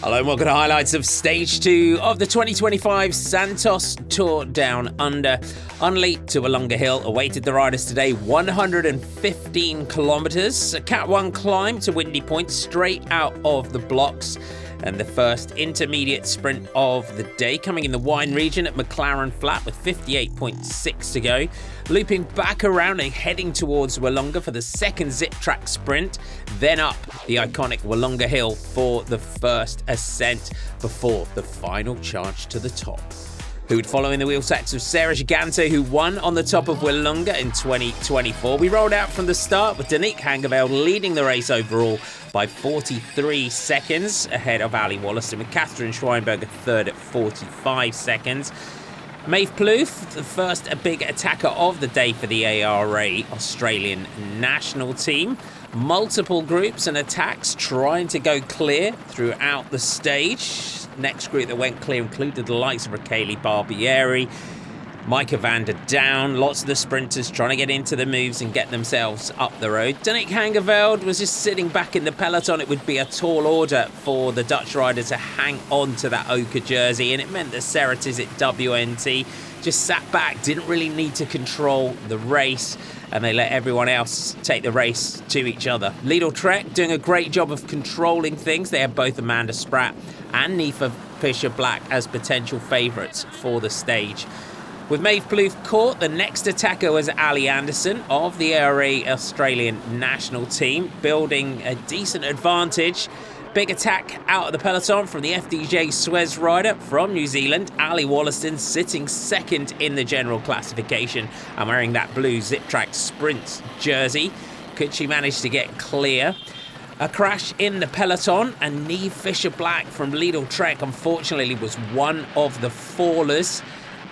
Hello and welcome to highlights of Stage 2 of the 2025 Santos Tour Down Under. Only to Wollonga Hill awaited the riders today, 115 kilometres. A Cat 1 climb to Windy Point straight out of the blocks. And the first intermediate sprint of the day coming in the wine region at McLaren Flat with 58.6 to go. Looping back around and heading towards Wollonga for the second zip track sprint. Then up the iconic Wollonga Hill for the first ascent before the final charge to the top. Who would follow in the wheel tracks of Sarah Gigante, who won on the top of Wollonga in 2024. We rolled out from the start with Danique Hangeveld leading the race overall by 43 seconds ahead of Ali Wollaston, with Catherine Schweinberger third at 45 seconds. Maeve Plouffe, the first big attacker of the day for the ARA Australian national team. Multiple groups and attacks trying to go clear throughout the stage. Next group that went clear included the likes of Raquel Barbieri, Micah van der Down, lots of the sprinters trying to get into the moves and get themselves up the road. Danique Hangeveld was just sitting back in the peloton. It would be a tall order for the Dutch rider to hang on to that ochre jersey, and it meant that Sarah Tizet WNT just sat back, didn't really need to control the race, and they let everyone else take the race to each other. Lidl Trek doing a great job of controlling things. They had both Amanda Spratt and Niamh Fisher-Black as potential favourites for the stage. With Maeve Plouffe caught, the next attacker was Ali Anderson of the ARA Australian national team, building a decent advantage. Big attack out of the peloton from the FDJ Suez rider from New Zealand, Ali Wollaston, sitting second in the general classification and wearing that blue Zip Track Sprint jersey. Could she manage to get clear? A crash in the peloton, and Niamh Fisher-Black from Lidl Trek unfortunately was one of the fallers.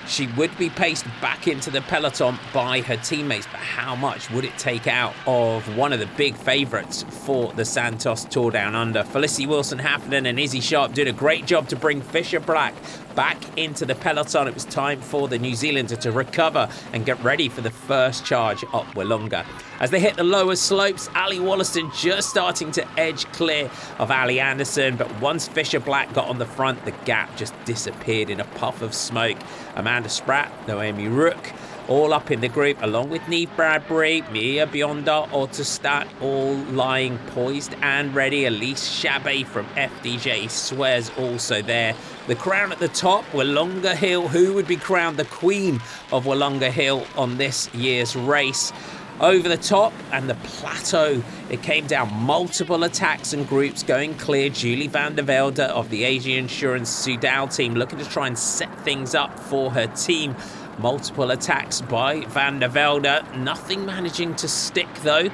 She would be paced back into the peloton by her teammates, but how much would it take out of one of the big favourites for the Santos Tour Down Under? Felicity Wilson-Haffernan and Izzy Sharp did a great job to bring Fisher-Black back into the peloton. It was time for the New Zealander to recover and get ready for the first charge up Wollonga. As they hit the lower slopes, Ali Wollaston just starting to edge clear of Ali Anderson, but once Fisher-Black got on the front, the gap just disappeared in a puff of smoke. Amanda Spratt, Noemi Rook, all up in the group, along with Neve Bradbury, Mia Bionda, Autostat, all lying poised and ready. Elise Chabet from FDJ Suez also there. The crown at the top, Wollonga Hill. Who would be crowned the queen of Wollonga Hill on this year's race? Over the top and the plateau, it came down multiple attacks and groups going clear. Julie van der Velde of the Asia Insurance Soudal team looking to try and set things up for her team. Multiple attacks by van der Velde, nothing managing to stick though.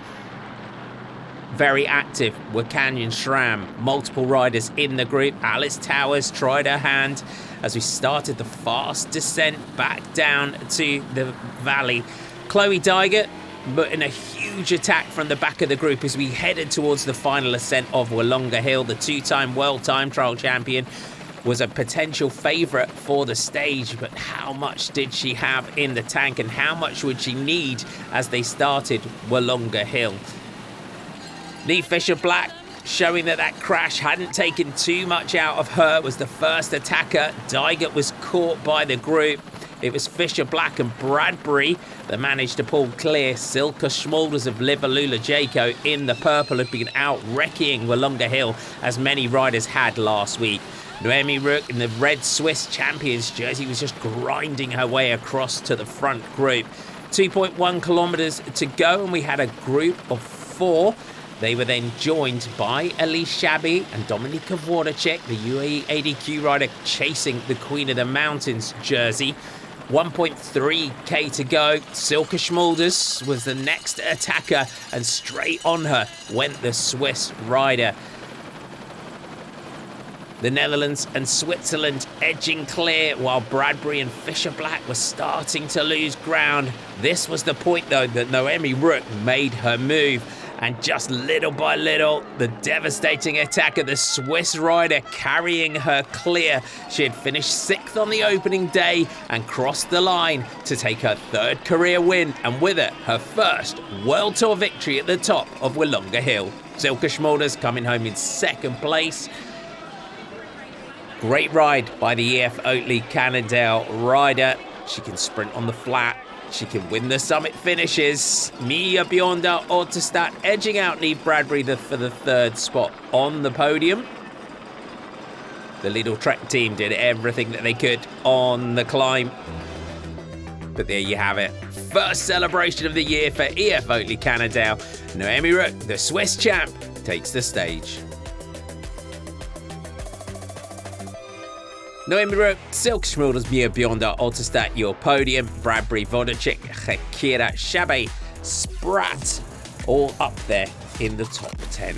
Very active were Canyon Schramm, multiple riders in the group. Alice Towers tried her hand as we started the fast descent back down to the valley. Chloe Dygert, but in a huge attack from the back of the group as we headed towards the final ascent of Wollonga Hill. The two-time world time trial champion was a potential favourite for the stage, but how much did she have in the tank and how much would she need as they started Wollonga Hill? Niamh Fisher-Black showing that crash hadn't taken too much out of her, was the first attacker. Dygert was caught by the group. It was Fisher-Black and Bradbury that managed to pull clear. Silke Schmulders of Liverlula Jaco in the purple had been out wrecking Wollonga Hill as many riders had last week. Noemi Rook in the red Swiss champions jersey was just grinding her way across to the front group. 2.1 kilometres to go and we had a group of 4. They were then joined by Elise Chabet and Dominika Wodacek, the UAE ADQ rider chasing the Queen of the Mountains jersey. 1.3k to go. Silke Schmulders was the next attacker and straight on her went the Swiss rider. The Netherlands and Switzerland edging clear while Bradbury and Fisher-Black were starting to lose ground. This was the point though that Noemi Rook made her move. And just little by little, the devastating attack of the Swiss rider carrying her clear. She had finished 6th on the opening day and crossed the line to take her 3rd career win, and with it, her first World Tour victory at the top of Wollonga Hill. Silke Schmulders coming home in 2nd place. Great ride by the EF Oatly Cannondale rider. She can sprint on the flat. She can win the summit finishes. Mia Bionda Autostat edging out Neve Bradbury for the 3rd spot on the podium. The Lidl Trek team did everything that they could on the climb. But there you have it. First celebration of the year for EF Oatly Cannondale. Noemi Rook, the Swiss champ, takes the stage. Noemi Rook, Silke Schmilders, Mia Bionda Autostat, your podium. Bradbury, Vodacek, Gekira, Chabe, Spratt, all up there in the top 10.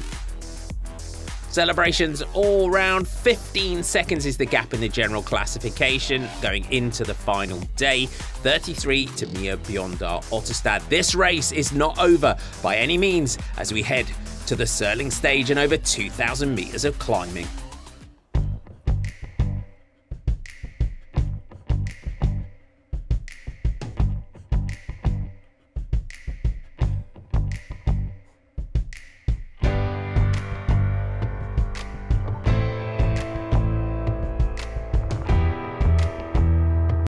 Celebrations all round. 15 seconds is the gap in the general classification going into the final day. 33 to Mia Bionda Autostat. This race is not over by any means as we head to the Serling stage and over 2,000 meters of climbing.